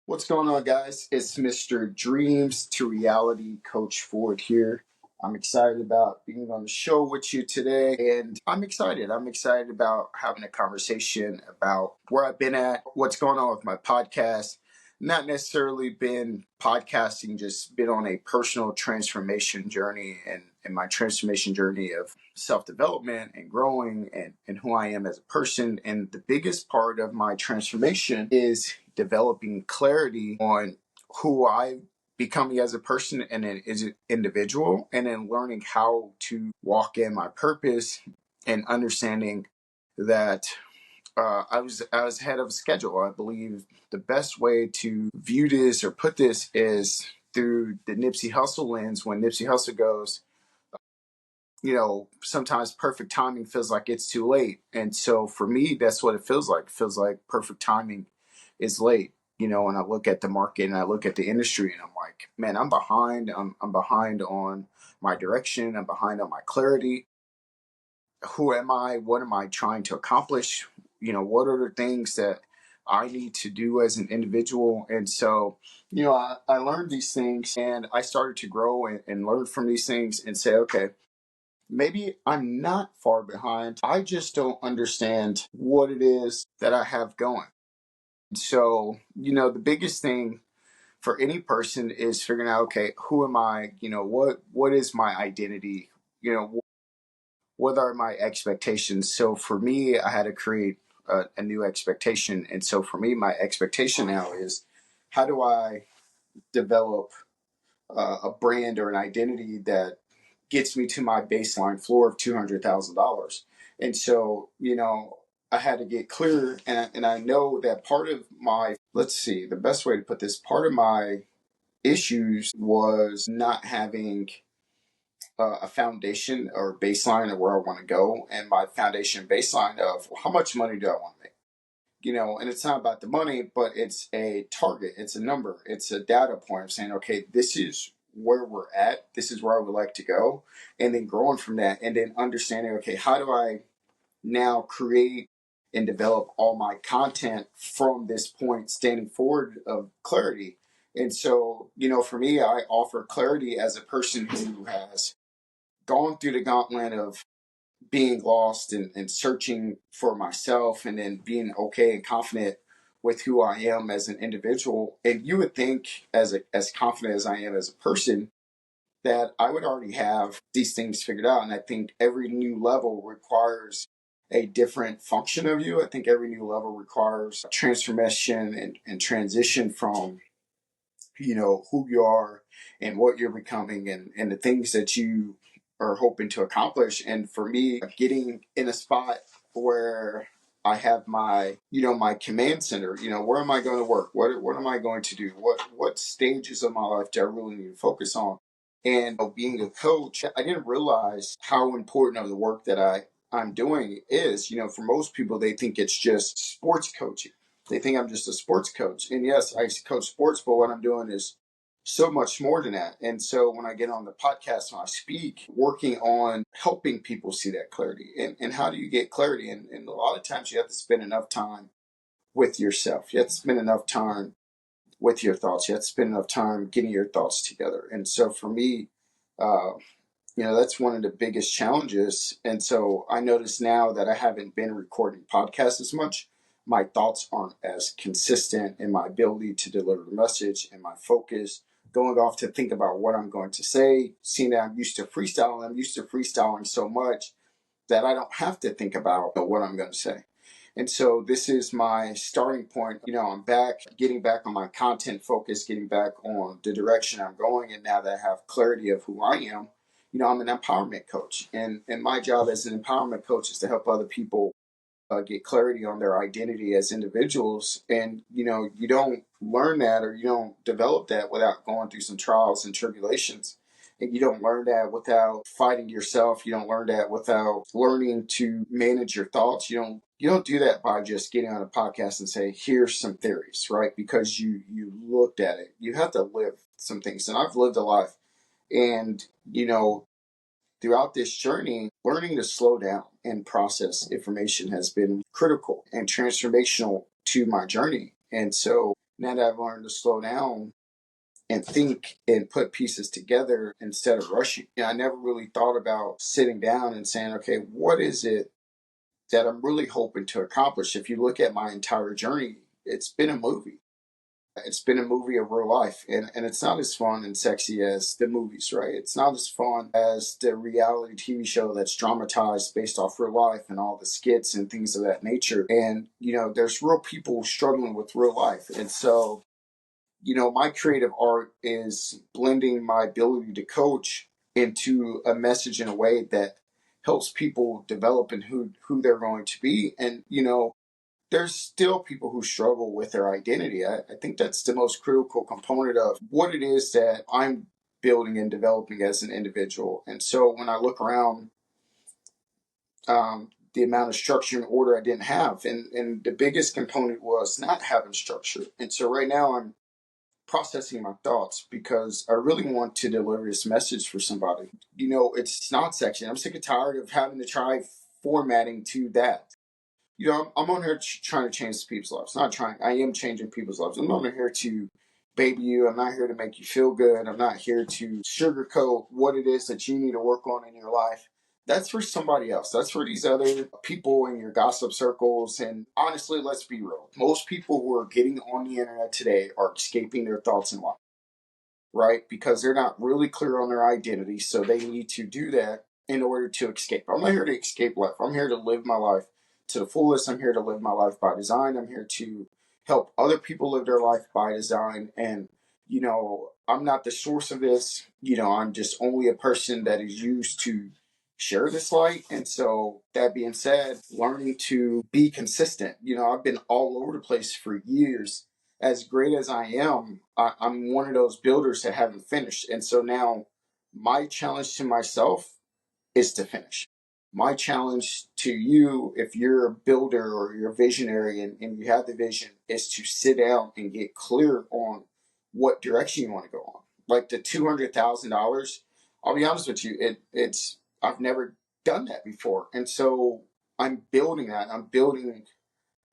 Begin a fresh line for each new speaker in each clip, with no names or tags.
What's going on, guys? It's Mr. Dreams to Reality Coach Ford here. I'm excited about being on the show with you today, and I'm excited. I'm excited about having a conversation about where I've been at, what's going on with my podcast. Not necessarily been podcasting, just been on a personal transformation journey and my transformation journey of self-development and growing and who I am as a person. And the biggest part of my transformation is developing clarity on who I becoming as a person and as an individual, and then learning how to walk in my purpose and understanding that I was ahead of schedule. I believe the best way to view this or put this is through the Nipsey Hussle lens. When Nipsey Hussle goes, sometimes perfect timing feels like it's too late. And so for me, that's what it feels like. It feels like perfect timing is late. And I look at the market and I look at the industry and I'm like, man, I'm behind. I'm behind on my direction. I'm behind on my clarity. Who am I? What am I trying to accomplish? What are the things that I need to do as an individual? And so, I learned these things and I started to grow and learn from these things and say, okay, maybe I'm not far behind. I just don't understand what it is that I have going. So, the biggest thing for any person is figuring out, okay, who am I? What is my identity? What are my expectations? So for me, I had to create a new expectation. And so for me, my expectation now is how do I develop a brand or an identity that gets me to my baseline floor of $200,000. And so, I had to get clear. And I know that part of my, let's see, the best way to put this, part of my issues was not having a foundation or baseline of where I want to go. And my foundation baseline of how much money do I want to make? And it's not about the money, but it's a target, it's a number, it's a data point of saying, okay, this is where we're at, this is where I would like to go, and then growing from that, and then understanding, okay, how do I now create and develop all my content from this point, standing forward of clarity. And so, for me, I offer clarity as a person who has gone through the gauntlet of being lost and searching for myself and then being okay and confident with who I am as an individual. And you would think as confident as I am as a person that I would already have these things figured out. And I think every new level requires a different function of you. I think every new level requires transformation and transition from, who you are and what you're becoming and the things that you are hoping to accomplish. And for me, getting in a spot where I have my command center, where am I going to work? What am I going to do? What stages of my life do I really need to focus on? And being a coach, I didn't realize how important of the work that I'm doing is. For most people, they think it's just sports coaching. They think I'm just a sports coach. And yes, I coach sports, but what I'm doing is so much more than that. And so when I get on the podcast and I speak, working on helping people see that clarity. And how do you get clarity? And a lot of times you have to spend enough time with yourself. You have to spend enough time with your thoughts. You have to spend enough time getting your thoughts together. And so for me, uh, that's one of the biggest challenges. And so I notice now that I haven't been recording podcasts as much. My thoughts aren't as consistent in my ability to deliver the message and my focus going off to think about what I'm going to say. Seeing that I'm used to freestyling so much that I don't have to think about what I'm going to say. And so this is my starting point. I'm back, getting back on my content focus, getting back on the direction I'm going. And now that I have clarity of who I am, I'm an empowerment coach. And my job as an empowerment coach is to help other people get clarity on their identity as individuals. And, you don't learn that or you don't develop that without going through some trials and tribulations. And you don't learn that without fighting yourself. You don't learn that without learning to manage your thoughts. You don't do that by just getting on a podcast and say, here's some theories, right? Because you looked at it. You have to live some things. And I've lived a life. And, throughout this journey, learning to slow down and process information has been critical and transformational to my journey. And so Now that I've learned to slow down and think and put pieces together instead of rushing, I never really thought about sitting down and saying, okay, what is it that I'm really hoping to accomplish? If you look at my entire journey, it's been a movie. It's been a movie of real life, and it's not as fun and sexy as the movies, right? It's not as fun as the reality TV show that's dramatized based off real life and all the skits and things of that nature. And there's real people struggling with real life. And so my creative art is blending my ability to coach into a message in a way that helps people develop in who they're going to be. And there's still people who struggle with their identity. I think that's the most critical component of what it is that I'm building and developing as an individual. And so when I look around, the amount of structure and order I didn't have, and the biggest component was not having structure. And so right now I'm processing my thoughts because I really want to deliver this message for somebody. It's not sexy. I'm sick and tired of having to try formatting to that. I'm on here trying to change people's lives. Not trying. I am changing people's lives. I'm not here to baby you. I'm not here to make you feel good. I'm not here to sugarcoat what it is that you need to work on in your life. That's for somebody else. That's for these other people in your gossip circles. And honestly, let's be real. Most people who are getting on the internet today are escaping their thoughts in life, right? Because they're not really clear on their identity. So they need to do that in order to escape. I'm not here to escape life. I'm here to live my life to the fullest. I'm here to live my life by design. I'm here to help other people live their life by design. And, I'm not the source of this. I'm just only a person that is used to share this light. And so, that being said, learning to be consistent. I've been all over the place for years. As great as I am, I'm one of those builders that haven't finished. And so now my challenge to myself is to finish. My challenge to you, if you're a builder or you're a visionary and you have the vision, is to sit down and get clear on what direction you want to go on. Like the $200,000, I'll be honest with you, it's I've never done that before. And so I'm building that. I'm building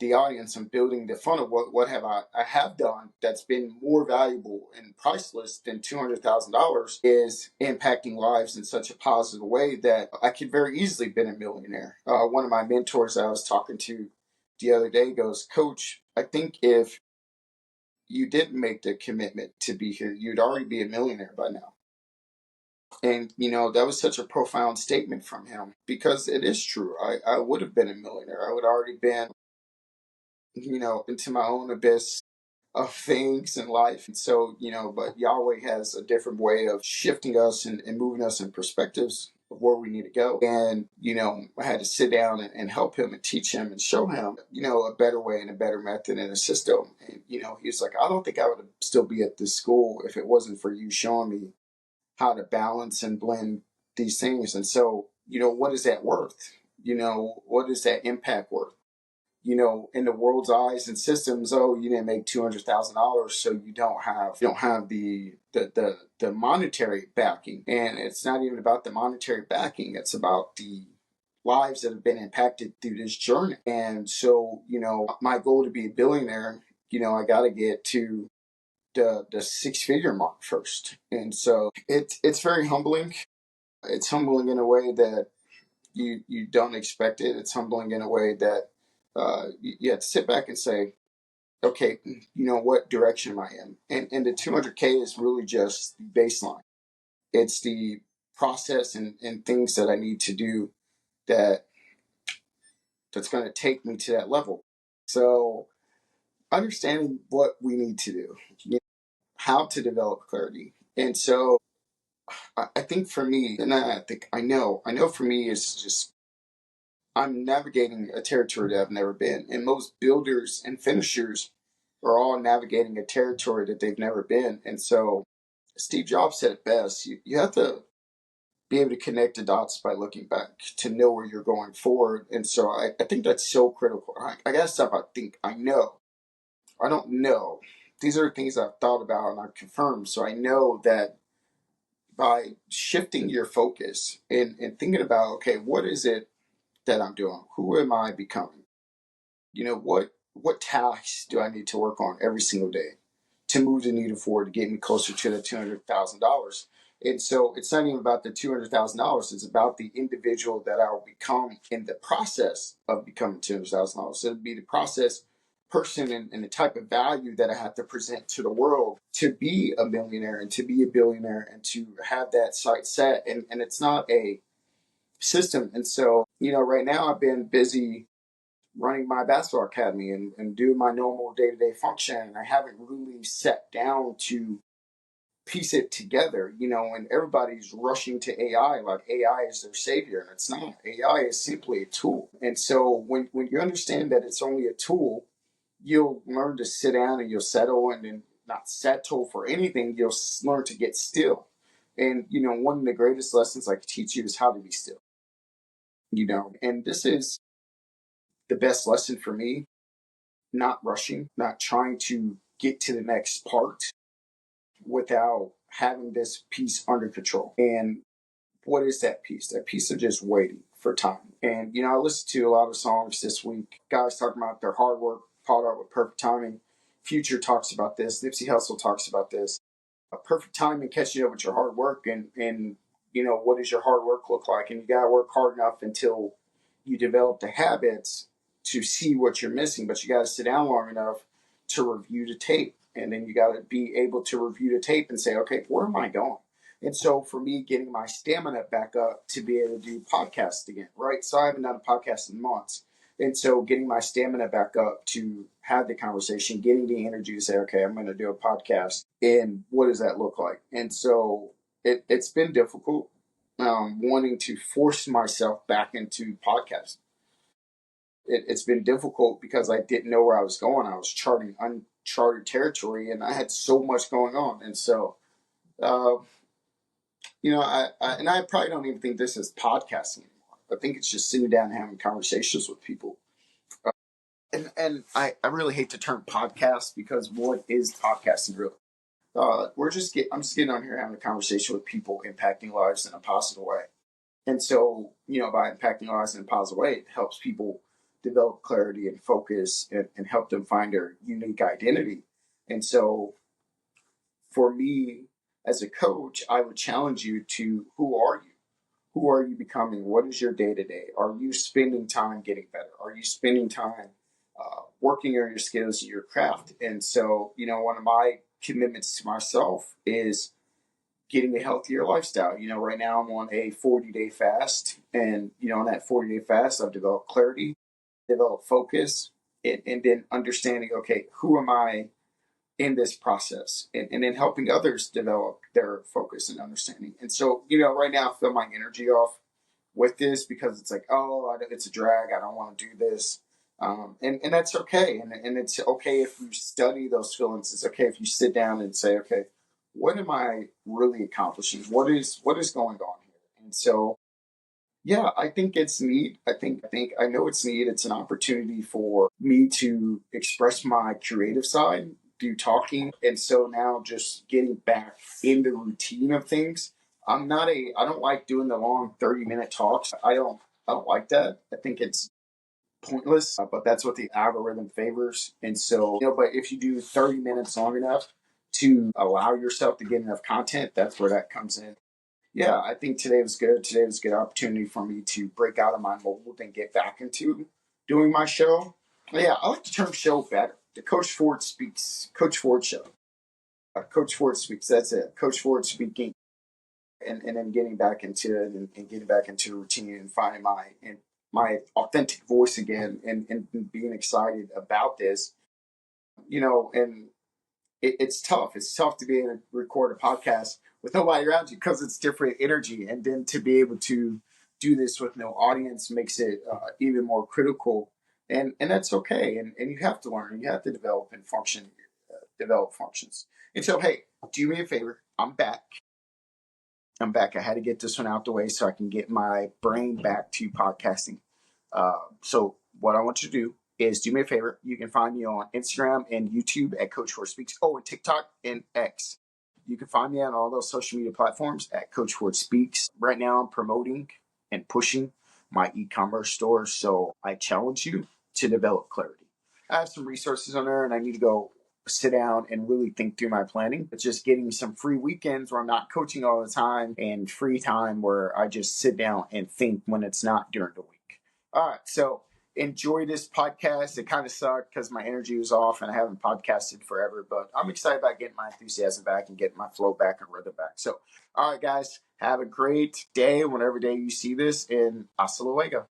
the audience and building the funnel. What have I have done that's been more valuable and priceless than $200,000 is impacting lives in such a positive way that I could very easily been a millionaire. One of my mentors I was talking to the other day goes, Coach, I think if you didn't make the commitment to be here, you'd already be a millionaire by now. And that was such a profound statement from him because it is true. I would have been a millionaire. I would already been into my own abyss of things in life. And so, but Yahweh has a different way of shifting us and moving us in perspectives of where we need to go. And, I had to sit down and help him and teach him and show him, a better way and a better method and a system. And, he was like, I don't think I would still be at this school if it wasn't for you showing me how to balance and blend these things. And so, what is that worth? What is that impact worth? In the world's eyes and systems, oh, you didn't make $200,000, so you don't have the monetary backing, and it's not even about the monetary backing. It's about the lives that have been impacted through this journey. And so, my goal to be a billionaire, I got to get to the six-figure mark first. And so it's very humbling. It's humbling in a way that you don't expect it. It's humbling in a way that you have to sit back and say, okay, what direction am I in? And the 200K is really just the baseline. It's the process and things that I need to do that's going to take me to that level. So understanding what we need to do, how to develop clarity. And so I think for me, and I know for me, it's just I'm navigating a territory that I've never been. And most builders and finishers are all navigating a territory that they've never been. And so Steve Jobs said it best. You have to be able to connect the dots by looking back to know where you're going forward. And so I think that's so critical. I got to stop. I know. I don't know. These are things I've thought about and I've confirmed. So I know that by shifting your focus and thinking about, okay, what is it that I'm doing? Who am I becoming? what tasks do I need to work on every single day to move the needle forward to get me closer to the $200,000? And so it's not even about the $200,000. It's about the individual that I will become in the process of becoming $200,000. So it'd be the process person and the type of value that I have to present to the world to be a millionaire and to be a billionaire and to have that sight set. And it's not a system. And so, right now I've been busy running my basketball academy and doing my normal day-to-day function. And I haven't really sat down to piece it together, and everybody's rushing to AI like AI is their savior. And it's not. AI is simply a tool. And so when you understand that it's only a tool, you'll learn to sit down and you'll settle and then not settle for anything. You'll learn to get still. And, one of the greatest lessons I could teach you is how to be still, and this is the best lesson for me, not rushing, not trying to get to the next part without having this piece under control. And what is that piece? That piece of just waiting for time. And, I listened to a lot of songs this week, guys talking about their hard work, followed up with perfect timing. Future talks about this. Nipsey Hussle talks about this. A perfect timing catching up with your hard work and what does your hard work look like? And you got to work hard enough until you develop the habits to see what you're missing, but you got to sit down long enough to review the tape. And then you got to be able to review the tape and say, okay, where am I going? And so for me, getting my stamina back up to be able to do podcasts again, right? So I haven't done a podcast in months. And so getting my stamina back up to have the conversation, getting the energy to say, okay, I'm going to do a podcast. And what does that look like? And so it's been difficult wanting to force myself back into podcasting. It's been difficult because I didn't know where I was going. I was charting uncharted territory and I had so much going on. And so, uh, I probably don't even think this is podcasting anymore. I think it's just sitting down and having conversations with people. And I really hate the term podcast because what is podcasting really? I'm just getting on here having a conversation with people, impacting lives in a positive way. And so, by impacting lives in a positive way, it helps people develop clarity and focus and help them find their unique identity. And so for me as a coach, I would challenge you to who are you? Who are you becoming? What is your day to day? Are you spending time getting better? Are you spending time working on your skills and your craft? And so, one of my commitments to myself is getting a healthier lifestyle. Right now I'm on a 40-day fast. And, on that 40-day fast, I've developed clarity, developed focus, and then understanding, okay, who am I in this process, and then helping others develop their focus and understanding. And so, right now I feel my energy off with this because it's like, oh, it's a drag. I don't want to do this. And that's okay. And it's okay if you study those feelings. It's okay if you sit down and say, okay, what am I really accomplishing? What is going on here? And so, yeah, I think it's neat. I know it's neat. It's an opportunity for me to express my creative side, do talking. And so now just getting back in the routine of things. I don't like doing the long 30-minute talks. I don't like that. I think it's pointless, but that's what the algorithm favors. And so, but if you do 30 minutes long enough to allow yourself to get enough content, that's where that comes in. Yeah, I think today was good. Today was a good opportunity for me to break out of my mold and get back into doing my show. Yeah, I like the term show better. The Coach Ford Speaks, Coach Ford Show. Coach Ford Speaks, that's it. Coach Ford speaking. And then getting back into it and getting back into the routine and finding my authentic voice again and being excited about this, and it's tough. It's tough to be able to record a podcast with nobody around you because it's different energy. And then to be able to do this with no audience makes it even more critical. And that's okay. And you have to learn. You have to develop and function, develop functions. And so, hey, do me a favor. I'm back. I had to get this one out the way so I can get my brain back to podcasting. So what I want you to do is do me a favor. You can find me on Instagram and YouTube at Coach Ford Speaks. Oh, and TikTok and X. You can find me on all those social media platforms at Coach Ford Speaks. Right now I'm promoting and pushing my e-commerce store. So I challenge you to develop clarity. I have some resources on there, and I need to go sit down and really think through my planning. But just getting some free weekends where I'm not coaching all the time and free time where I just sit down and think when it's not during the week. All right, so enjoy this podcast. It kind of sucked because my energy was off and I haven't podcasted forever, but I'm excited about getting my enthusiasm back and getting my flow back and rhythm back. So, all right, guys, have a great day whenever day you see this, and hasta luego.